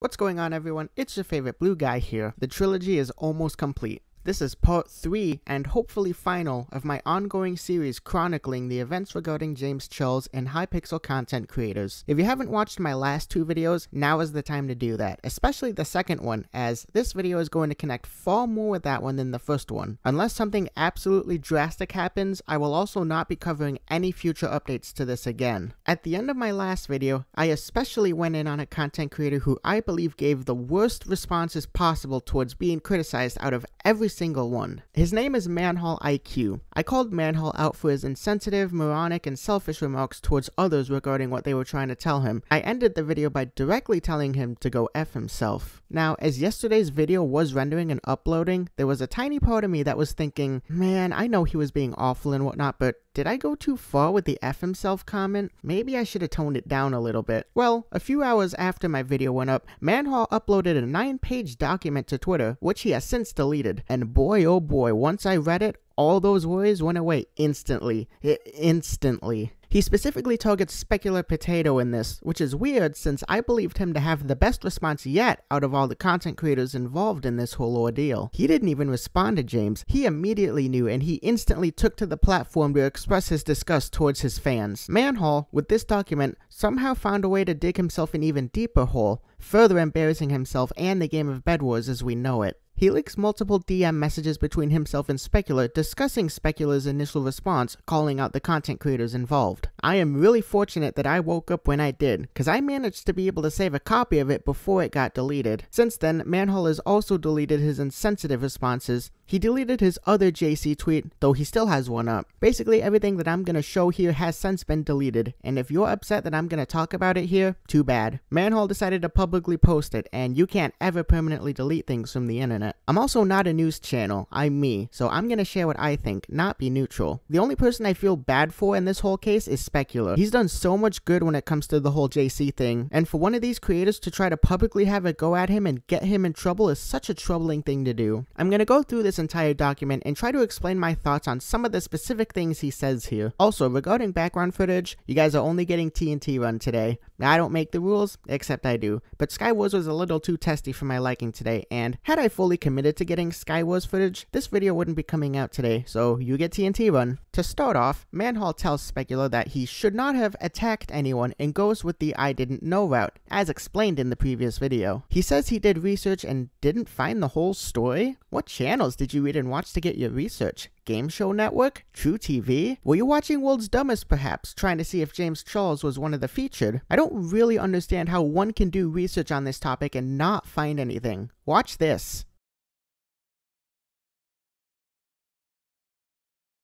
What's going on, everyone? It's your favorite blue guy here. The trilogy is almost complete. This is part 3 and hopefully final of my ongoing series chronicling the events regarding James Charles and Hypixel content creators. If you haven't watched my last 2 videos, now is the time to do that, especially the second one, as this video is going to connect far more with that one than the first one. Unless something absolutely drastic happens, I will also not be covering any future updates to this again. At the end of my last video, I especially went in on a content creator who I believe gave the worst responses possible towards being criticized out of every single one. His name is Manhole IQ. I called Manhole out for his insensitive, moronic, and selfish remarks towards others regarding what they were trying to tell him. I ended the video by directly telling him to go F himself. Now, as yesterday's video was rendering and uploading, there was a tiny part of me that was thinking, man, I know he was being awful and whatnot, but did I go too far with the F himself comment? Maybe I should have toned it down a little bit. Well, a few hours after my video went up, Manhole uploaded a 9-page document to Twitter, which he has since deleted. And boy, oh boy, once I read it, all those worries went away instantly. Instantly. He specifically targets SpecularPotato in this, which is weird since I believed him to have the best response yet out of all the content creators involved in this whole ordeal. He didn't even respond to James. He immediately knew and he instantly took to the platform to express his disgust towards his fans. Manhole, with this document, somehow found a way to dig himself an even deeper hole, further embarrassing himself and the game of Bedwars as we know it. He leaks multiple DM messages between himself and Specular discussing Specular's initial response, calling out the content creators involved. I am really fortunate that I woke up when I did, because I managed to be able to save a copy of it before it got deleted. Since then, Manhole has also deleted his insensitive responses. He deleted his other JC tweet, though he still has one up. Basically, everything that I'm going to show here has since been deleted, and if you're upset that I'm going to talk about it here, too bad. Manhole decided to publicly post it, and you can't ever permanently delete things from the internet. I'm also not a news channel, I'm me, so I'm going to share what I think, not be neutral. The only person I feel bad for in this whole case is Specular. He's done so much good when it comes to the whole JC thing, and for one of these creators to try to publicly have a go at him and get him in trouble is such a troubling thing to do. I'm going to go through this entire document and try to explain my thoughts on some of the specific things he says here. Also, regarding background footage, you guys are only getting TNT run today. I don't make the rules, except I do, but Skywars was a little too testy for my liking today, and had I fully committed to getting Skywars footage, this video wouldn't be coming out today, so you get TNT run. To start off, Manhole tells Specular that he should not have attacked anyone and goes with the I didn't know route, as explained in the previous video. He says he did research and didn't find the whole story? What channels did you read and watch to get your research? Game Show Network? True TV? Were you watching World's Dumbest perhaps, trying to see if James Charles was one of the featured? I don't really understand how one can do research on this topic and not find anything. Watch this.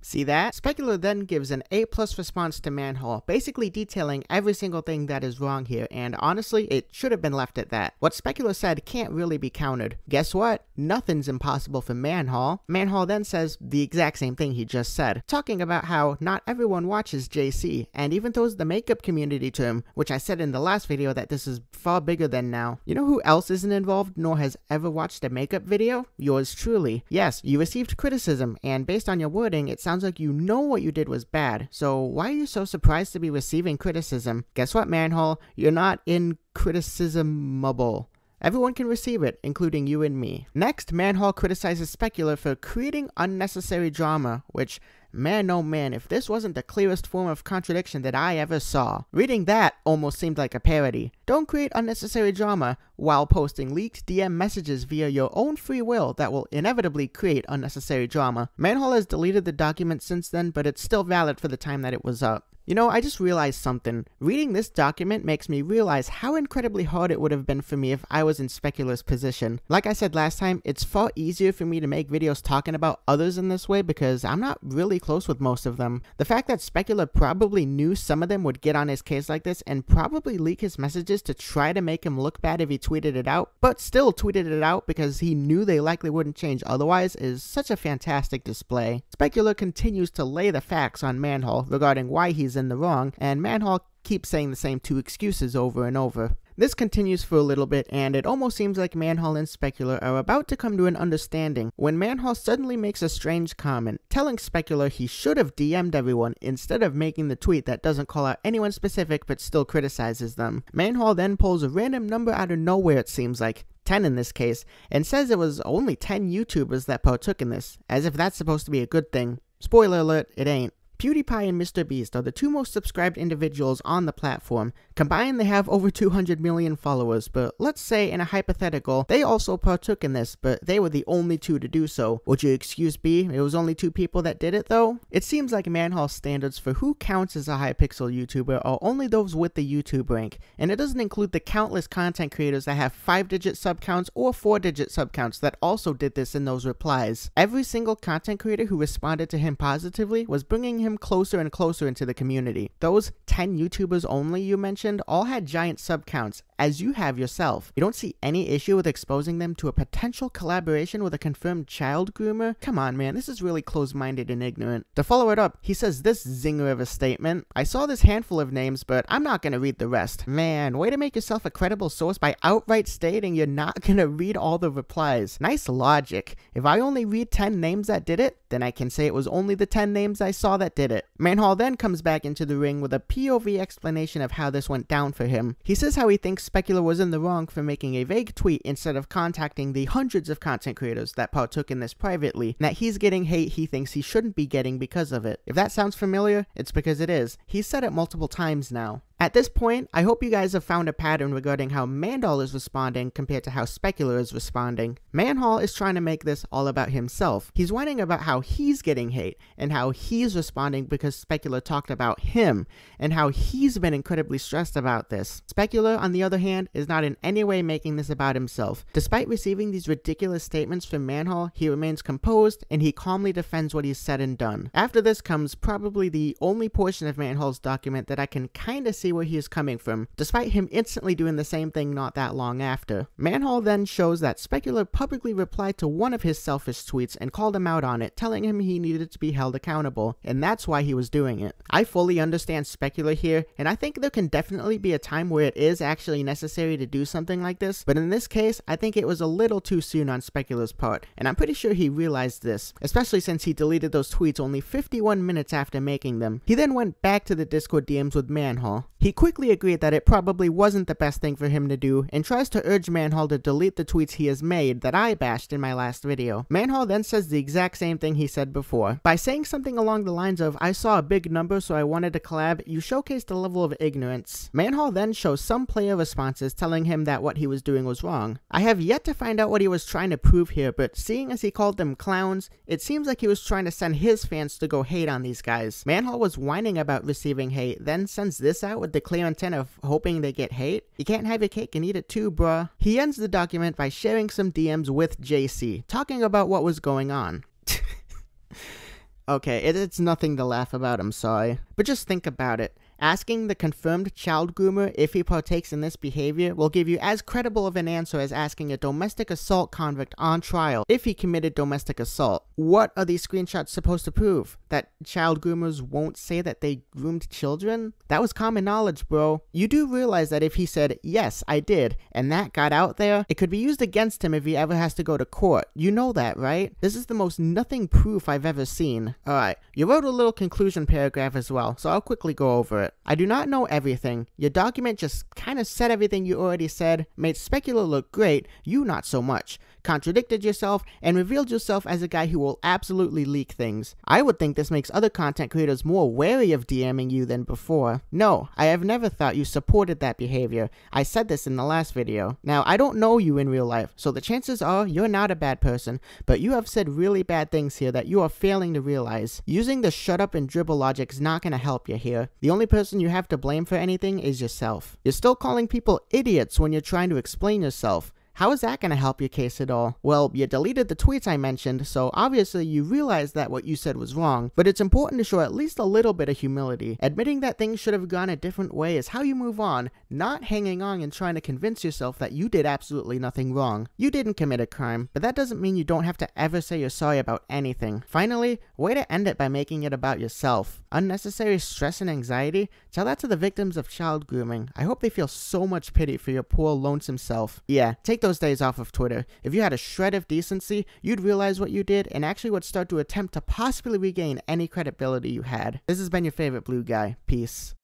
See that? Specular then gives an A+ response to Manhole, basically detailing every single thing that is wrong here, and honestly, it should have been left at that. What Specular said can't really be countered. Guess what? Nothing's impossible for Manhole. Manhole then says the exact same thing he just said, talking about how not everyone watches JC, and even throws the makeup community term, which I said in the last video that this is far bigger than now. You know who else isn't involved nor has ever watched a makeup video? Yours truly. Yes, you received criticism, and based on your wording, it sounds like you know what you did was bad, so why are you so surprised to be receiving criticism? Guess what, Manhole? You're not incriticismable. Everyone can receive it, including you and me. Next, Manhole criticizes Specular for creating unnecessary drama, which, man oh man, if this wasn't the clearest form of contradiction that I ever saw. Reading that almost seemed like a parody. Don't create unnecessary drama while posting leaked DM messages via your own free will that will inevitably create unnecessary drama. Manhole has deleted the document since then, but it's still valid for the time that it was up. You know, I just realized something. Reading this document makes me realize how incredibly hard it would have been for me if I was in Specular's position. Like I said last time, it's far easier for me to make videos talking about others in this way because I'm not really close with most of them. The fact that Specular probably knew some of them would get on his case like this and probably leak his messages to try to make him look bad if he tweeted it out, but still tweeted it out because he knew they likely wouldn't change otherwise is such a fantastic display. Specular continues to lay the facts on Manhole regarding why he's in the wrong, and Manhole keeps saying the same 2 excuses over and over. This continues for a little bit, and it almost seems like Manhall and Specular are about to come to an understanding when Manhall suddenly makes a strange comment, telling Specular he should have DM'd everyone instead of making the tweet that doesn't call out anyone specific but still criticizes them. Manhall then pulls a random number out of nowhere, it seems like, 10 in this case, and says it was only 10 YouTubers that partook in this, as if that's supposed to be a good thing. Spoiler alert, it ain't. PewDiePie and MrBeast are the two most subscribed individuals on the platform. Combined, they have over 200 million followers, but let's say in a hypothetical, they also partook in this, but they were the only two to do so. Would your excuse be it was only 2 people that did it though? It seems like Manhall's standards for who counts as a Hypixel YouTuber are only those with the YouTube rank, and it doesn't include the countless content creators that have 5-digit sub counts or 4-digit sub counts that also did this in those replies. Every single content creator who responded to him positively was bringing him closer and closer into the community. Those 10 YouTubers only you mentioned all had giant sub counts, as you have yourself. You don't see any issue with exposing them to a potential collaboration with a confirmed child groomer? Come on, man, this is really close-minded and ignorant. To follow it up, he says this zinger of a statement: I saw this handful of names, but I'm not gonna read the rest. Man, way to make yourself a credible source by outright stating you're not gonna read all the replies. Nice logic. If I only read 10 names that did it, then I can say it was only the 10 names I saw that did it. Manhall then comes back into the ring with a POV explanation of how this went down for him. He says how he thinks Specular was in the wrong for making a vague tweet instead of contacting the hundreds of content creators that partook in this privately, and that he's getting hate he thinks he shouldn't be getting because of it. If that sounds familiar, it's because it is. He's said it multiple times now. At this point, I hope you guys have found a pattern regarding how Manhall is responding compared to how Specular is responding. Manhall is trying to make this all about himself. He's whining about how he's getting hate, and how he's responding because Specular talked about him, and how he's been incredibly stressed about this. Specular, on the other hand, is not in any way making this about himself. Despite receiving these ridiculous statements from Manhall, he remains composed, and he calmly defends what he's said and done. After this comes probably the only portion of Manhall's document that I can kinda see where he is coming from, despite him instantly doing the same thing not that long after. Manhall then shows that Specular publicly replied to one of his selfish tweets and called him out on it, telling him he needed to be held accountable, and that's why he was doing it. I fully understand Specular here, and I think there can definitely be a time where it is actually necessary to do something like this, but in this case, I think it was a little too soon on Specular's part, and I'm pretty sure he realized this, especially since he deleted those tweets only 51 minutes after making them. He then went back to the Discord DMs with Manhall. He quickly agreed that it probably wasn't the best thing for him to do, and tries to urge Manhall to delete the tweets he has made that I bashed in my last video. Manhall then says the exact same thing he said before. By saying something along the lines of, I saw a big number so I wanted to collab, you showcased a level of ignorance. Manhall then shows some player responses telling him that what he was doing was wrong. I have yet to find out what he was trying to prove here, but seeing as he called them clowns, it seems like he was trying to send his fans to go hate on these guys. Manhall was whining about receiving hate, then sends this out with the clear intent of hoping they get hate. You can't have your cake and eat it too, bruh. He ends the document by sharing some DMs with JC, talking about what was going on. Okay, it's nothing to laugh about, I'm sorry. But just think about it. Asking the confirmed child groomer if he partakes in this behavior will give you as credible of an answer as asking a domestic assault convict on trial if he committed domestic assault. What are these screenshots supposed to prove? That child groomers won't say that they groomed children? That was common knowledge, bro. You do realize that if he said, yes, I did, and that got out there, it could be used against him if he ever has to go to court. You know that, right? This is the most nothing proof I've ever seen. Alright, you wrote a little conclusion paragraph as well, so I'll quickly go over it. I do not know everything. Your document just kinda said everything you already said, made Specular look great, you not so much. Contradicted yourself, and revealed yourself as a guy who will absolutely leak things. I would think this makes other content creators more wary of DMing you than before. No, I have never thought you supported that behavior. I said this in the last video. Now, I don't know you in real life, so the chances are you're not a bad person, but you have said really bad things here that you are failing to realize. Using the shut up and dribble logic is not gonna help you here. The only person you have to blame for anything is yourself. You're still calling people idiots when you're trying to explain yourself. How is that gonna help your case at all? Well, you deleted the tweets I mentioned, so obviously you realized that what you said was wrong, but it's important to show at least a little bit of humility. Admitting that things should have gone a different way is how you move on, not hanging on and trying to convince yourself that you did absolutely nothing wrong. You didn't commit a crime, but that doesn't mean you don't have to ever say you're sorry about anything. Finally, way to end it by making it about yourself. Unnecessary stress and anxiety? Tell that to the victims of child grooming. I hope they feel so much pity for your poor lonesome self. Yeah, take those days off of Twitter. If you had a shred of decency, you'd realize what you did and actually would start to attempt to possibly regain any credibility you had. This has been your favorite blue guy. Peace.